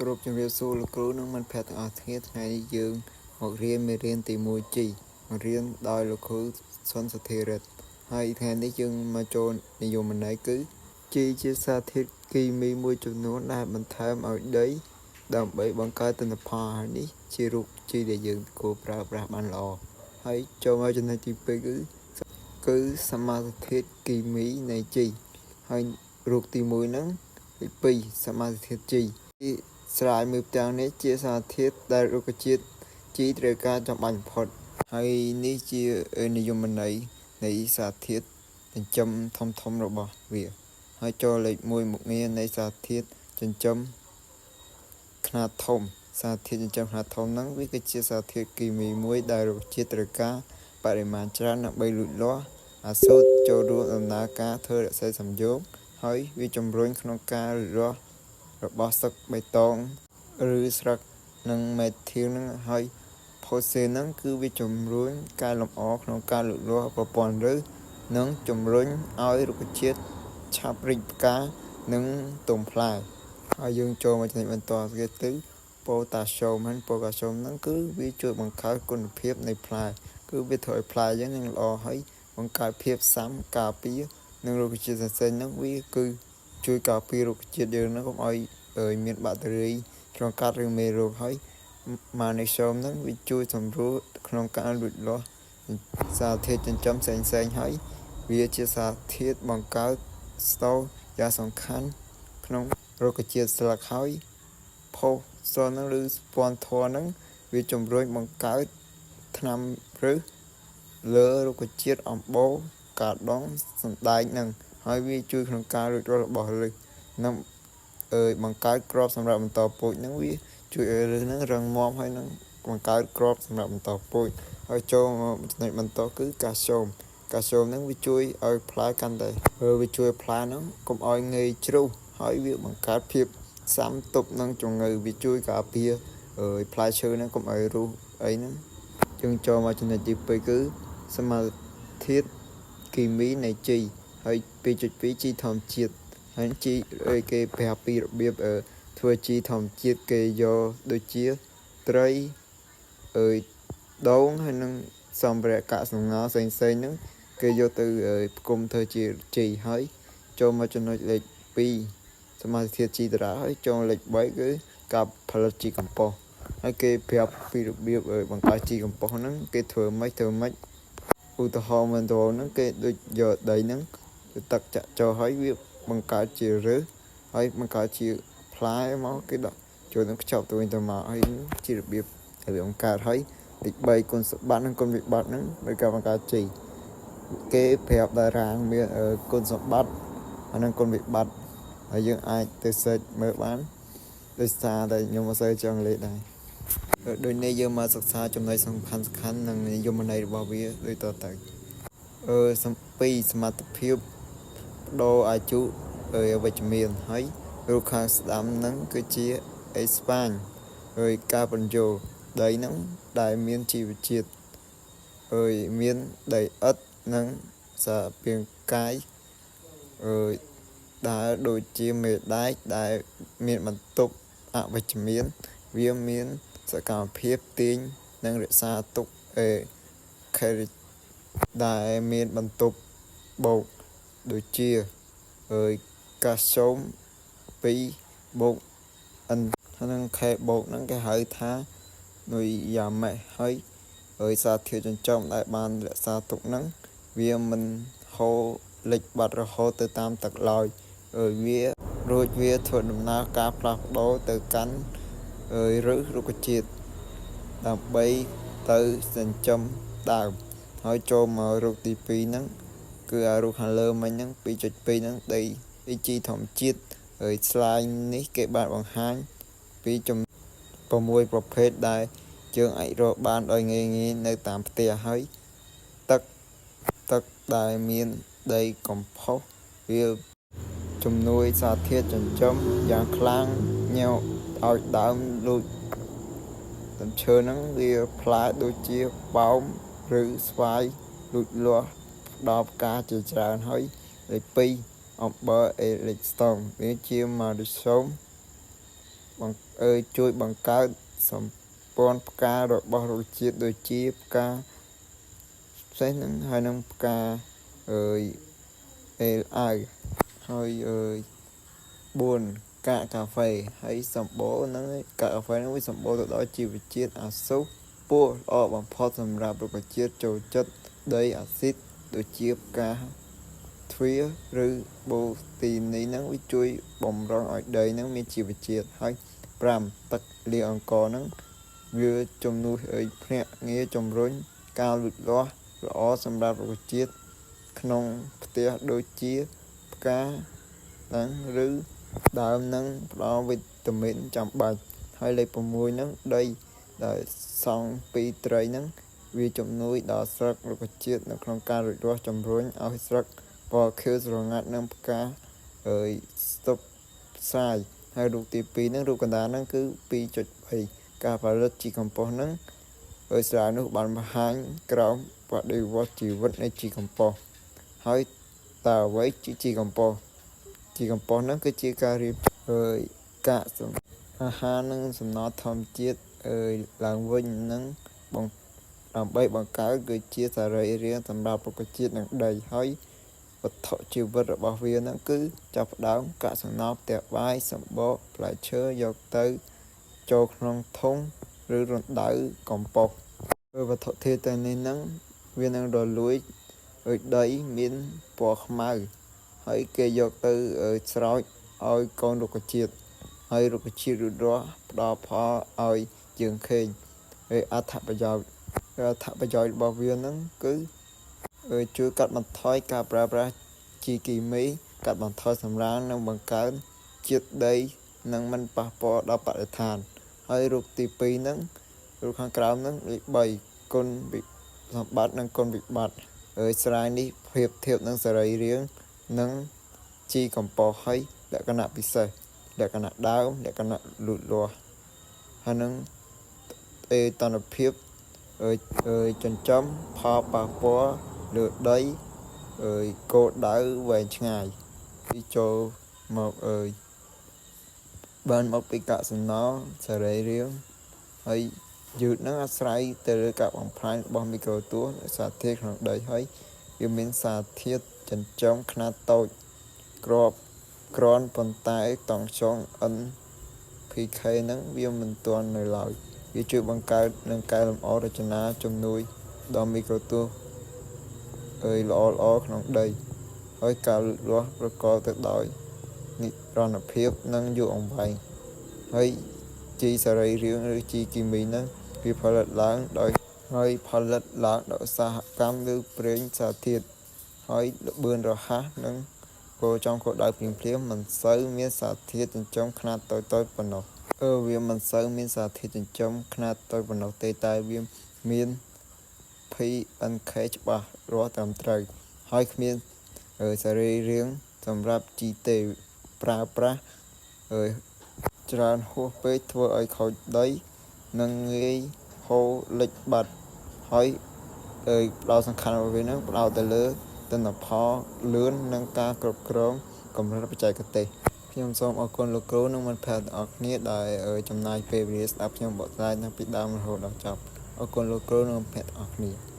Group ជំរាបសួរលោកគ្រូនិងមិត្តភ័ក្តិទាំងអស់គ្នាថ្ងៃនេះយើងមករៀនមេរៀនទី1ជីមករៀនដោយលោកគ្រូសុនសុធិរិទ្ធហើយថ្ងៃនេះយើងមកចូលនិយមន័យគឺជីជាសារធាតុគីមីមួយចំនួនដែលបន្ថែមឲ្យដីដើម្បីបង្កើតទិន្នផលហើយនេះជារូបជីដែលយើងគួរប្រើប្រាស់បានល្អហើយចូលមកចំណុចទី2គឺសមាសធាតុគីមីនៃជីហើយរូបទី1ហ្នឹងទី2សមាសធាតុជីស្រាយមើលផ្ទាំងនេះជាសារធាតុដែលរុក្ខជាតិជីត្រូវការចាំបាច់បំផុតហើយនេះជានិយមន័យនៃសារធាតុចិញ្ចឹមធំរបស់វាហើយចូលលេខ1មុខងារនៃសារធាតុចិញ្ចឹមខ្នាតធំសារធាតុចិញ្ចឹមខ្នាតធំហ្នឹងវាគឺជាសារធាតុគីមីមួយដែលរុក្ខជាតិត្រូវការបរិមាណច្រើនដើម្បីលូតលាស់អាសូតចូលរួមដំណើរការធ្វើរក្សាសំយោគហើយវាជំរុញក្នុងការលូតលាស់របស់សឹកបៃតងឬស្លឹកនិងមែកធាលនឹងហើយផូសេនឹងគឺវាជំរុញការលម្អក្នុងការលូតលាស់ប្រព័ន្ធឫសនិងជំរុញឲ្យរុក្ខជាតិឆាប់រីកផ្កានិងទុំផ្លែហើយយើងចូលមកចំណុចបន្តទៀតគឺប៉ូតាស្យូមហ្នឹងប៉ូតាស្យូមហ្នឹងគឺវាជួយបង្កើតគុណភាពនៃផ្លែគឺវាធ្វើឲ្យផ្លែយើងនឹងល្អហើយបង្កើតភាពស៊ាំការពារនិងរុក្ខជាតិផ្សេងៗហ្នឹងវាគឺជួយការពាររុក្ខជាតិយើងហ្នឹងកុំឲ្យមានបាក់តេរីឆ្លងកាត់ឬមេរោគហើយម៉ាណេស្យូមហ្នឹងវាជួយសម្រួលក្នុងការលូតលាស់សារធាតុចិញ្ចឹមផ្សេងៗហើយវាជាសារធាតុបង្កើតស្តូវយ៉ាងសំខាន់ក្នុងរុក្ខជាតិស្លឹកហើយផូសហ្នឹងឬស្ពាន់ធម៌ហ្នឹងវាជំរុញបង្កើតថ្នាំឬលើរុក្ខជាតិអំបូរកាដុងសណ្ដែកហ្នឹងហើយវាជួយក្នុងការលូតលាស់របស់ឫសនិងបង្កើតគ្រាប់សម្រាប់បន្តពូជហ្នឹងវាជួយឲ្យឫសហ្នឹងរឹងមាំហើយនឹងបង្កើតគ្រាប់សម្រាប់បន្តពូជហើយចូលមកចំណុចបន្តគឺកាល់ស្យូមហ្នឹងវាជួយឲ្យផ្លែកាន់តែវាជួយផ្លែហ្នឹងកុំឲ្យងាយជ្រុះហើយវាបង្កើតភាពស៊ាំទប់នឹងជំងឺវាជួយការពារផ្លែឈើហ្នឹងកុំឲ្យរុះអីហ្នឹងយើងចូលមកចំណុចទី2គឺសមាសធាតុគីមីនៃជីហើយ 2.2 ជីធម្មជាតិហើយជីគេប្រាប់ពីរបៀបធ្វើជីធម្មជាតិគេយកដូចជាត្រីដូងហើយនឹងសម្ភារៈកាកសំណល់ផ្សេងៗហ្នឹងគេយកទៅផ្គុំធ្វើជាជីហើយចូលមកចំណុចលេខ2សមាសធាតុជីតារាហើយចូលលេខ3គឺការផលិតជីកំប៉ុស្តហើយគេប្រាប់ពីរបៀបបង្កើតជីកំប៉ុស្តហ្នឹងគេធ្វើម៉េចឧទាហរណ៍មិនទៅហ្នឹងគេដូចយកដីហ្នឹងទឹកចាក់ចូលហើយវាបង្កើតជាឫសហើយបង្កើតជាផ្លែមកគេដាក់ចូលនឹងខ្ចប់ទៅវិញទៅមកហើយជារបៀបបង្កើតហើយលេខ3គុណសម្បត្តិនិងគុណវិបត្តិហ្នឹងនៃការបង្កើតជីគេប្រាប់តារាងមានគុណសម្បត្តិហើយនិងគុណវិបត្តិហើយយើងអាចទៅ search មើលបានដោយសារតែខ្ញុំមិនសូវចង់លេខដែរដូចនេះយើងមកសិក្សាចំណុចសំខាន់និងនិយមន័យរបស់វាដូចតទៅពីសមត្ថភាពបដូរអាយុវិជ្ជមានហើយរូបខាងស្ដាំហ្នឹងគឺជាអេស្ប៉ាញហើយការបញ្ចូលដីហ្នឹងដែលមានជីវជាតិមានដីឥដ្ឋនិងសារពាង្គកាយដែលដូចជាមេដែកដែលមានបន្ទប់អវិជ្ជមានវាមានសកម្មភាពទាញនិងរក្សាទុកខេរិចដែលមានបន្ទប់បូកដូចជាកាល់ស្យូម2បូកNហ្នឹងខេបូកហ្នឹងគេហៅថានុយយ៉ាម៉េសហើយសារធាតុចិញ្ចឹមដែលបានរក្សាទុកហ្នឹងវាមិនហូរលិចបាត់រហូតទៅតាមទឹកឡើយវាធ្វើដំណើរការផ្លាស់ប្ដូរទៅកាន់ឫសរុក្ខជាតិដើម្បីទៅចិញ្ចឹមដើមហើយចូលមករូបទី2ហ្នឹងគឺរូបខាងលើមិញហ្នឹង 2.2 ហ្នឹងដីជីធម្មជាតិហើយស្លាយនេះគេបានបង្ហាញពី6ប្រភេទដែលយើងអាចរកបានដោយងាយៗនៅតាមផ្ទះហើយទឹកដែលមានដីកំផុសវាជំនួយសារធាតុចិញ្ចឹមយ៉ាងខ្លាំងញ៉ៅឲ្យដើមលូតដើមឈើហ្នឹងវាផ្លែដូចជាប៉ោមឬស្វាយលូតលាស់ដល់ផ្កាជាច្រើនហើយលេខ2អំបិលអេលិចស្តុងវាជាម៉ាឌីសូម ជួយបង្កើតសម្ព័ន្ធផ្ការបស់រុក្ខជាតិដូចជាផ្កាផ្សេងហ្នឹងហើយនឹងផ្កាអេលអាវហើយ4កាកាហ្វេហើយសម្បូរហ្នឹងកាកាហ្វេហ្នឹងវាសម្បូរទៅដោយជីវជាតិអាសូសពណ៌ល្អបំផុតសម្រាប់រុក្ខជាតិចូលចិត្តដីអាស៊ីតដូចជាផ្កាទ្វាឬបូទីនីហ្នឹងវាជួយបំរុងឲ្យដីហ្នឹងមានជីវជាតិហើយ5ទឹកលាងអង្ករហ្នឹងវាជំនួសភ្នាក់ងារជំរុញការលូតលាស់ល្អសម្រាប់រុក្ខជាតិក្នុងផ្ទះដូចជាផ្កាហ្នឹងឬដើមនឹងផ្ដល់វីតាមីនចាំបាច់ហើយលេខ6ហ្នឹងដីដែលសង់ពីត្រីហ្នឹងវាជំនួយដល់ស្លឹករុក្ខជាតិនៅក្នុងការលូតលាស់ជំរុញឲ្យស្លឹកពណ៌ខៀវស្រងាត់និងផ្កាស្តុបផ្សាយហើយរូបទី2ហ្នឹងរូបកណ្ដាលហ្នឹងគឺ 2.3 ការផលិតជីកំប៉ុស្តហ្នឹងស្រាវនោះបានបង្ហាញក្រោមបដិវត្តជីវិតនៃជីកំប៉ុស្តហើយតើអ្វីជាជីកំប៉ុស្តជីកំប៉ុស្តហ្នឹងគឺជាការរៀបកាកអាហារនិងសំណល់ធម្មជាតិឡើងវិញនឹងដើម្បីបង្កើតគឺជាសរីរាង្គសម្រាប់រុក្ខជាតិនិងដីហើយវត្ថុជីវិតរបស់វាហ្នឹងគឺចាប់ផ្ដើមកាកសំណល់ផ្ទះបាយសម្បកផ្លែឈើយកទៅចូលក្នុងធុងឬរណ្ដៅកំប៉ុស្តវត្ថុធាតុទាំងនេះហ្នឹងវានឹងរលួយដីមានពណ៌ខ្មៅហើយគេយកទៅស្រោចឲ្យកូនរុក្ខជាតិហើយរុក្ខជាតិរួចរាល់ផ្ដល់ផលឲ្យយើងឃើញអត្ថប្រយោជន៍របស់វាហ្នឹងគឺជួយកាត់បន្ថយការប្រើប្រាស់ជីគីមីកាត់បន្ថយសំរាមនិងបង្កើនជាតិដីនិងមិនប៉ះពាល់ដល់បរិស្ថានហើយរូបទី2ហ្នឹងរូបខាងក្រោមហ្នឹងលេខ3គុណសម្បត្តិនិងគុណវិបត្តិស្រាយនេះប្រៀបធៀបនឹងសរីរាង្គនិងជីកំប៉ុស្តហើយលក្ខណៈពិសេសលក្ខណៈដើមលក្ខណៈលូតលាស់ហើយនឹងតនភាពចិញ្ចឹមផលប៉ះពាល់លើដីគោលដៅវែងឆ្ងាយពីចូលមកបានមកពីកាកសំណល់សរីរាង្គហើយយឺតនឹងអាស្រ័យទៅលើការបំផ្លាញរបស់មីក្រូទស្សន៍សារធាតុក្នុងដីហើយវាមានសារធាតុចិញ្ចឹមខ្នាតតូចក្រាន់ប៉ុន្តែតង់ចុង NPK ហ្នឹងវាមិនទាន់នៅឡើយវាជួយបង្កើតនិងកែលម្អរចនាជំនួយដល់មីក្រូទស្សន៍ល្អក្នុងដីហើយការលូតលាស់ប្រកបទៅដោយនិរន្តរភាពនិងយូរអង្វែងហើយជីសរីរាង្គឬជីគីមីហ្នឹងវាផលិតឡើងដោយសហកម្មឬប្រេងសារធាតុហើយល្បឿនរហ័សនិងគោលចំគោលដៅភ្លាមមិនសូវមានសារធាតុចិញ្ចឹមខ្នាតតូចប៉ុណ្ណោះវាមិនសូវមានសារធាតុចិញ្ចឹមខ្នាតតូចប៉ុណ្ណោះទេតែវាមាន PNK ច្បាស់លាស់ត្រឹមត្រូវហើយគ្មានសរីរាង្គសម្រាប់ជីទេប្រើប្រាស់ច្រើនហួសពេកធ្វើឲ្យខូចដីនិងងាយហូរលិចបាត់ហើយផ្ដោតសំខាន់របស់វានឹងផ្ដោតទៅលើទិន្នផលលឿននិងការគ្រប់គ្រងកម្រិតបច្ចេកទេសខ្ញុំសូមអរគុណលោកគ្រូនិងមិត្តភក្តិទាំងអស់គ្នាដែលចំណាយពេលវេលាស្ដាប់ខ្ញុំបកស្រាយតាំងពីដើមរហូតដល់ចប់អរគុណលោកគ្រូនិងមិត្តភក្តិទាំងអស់គ្នា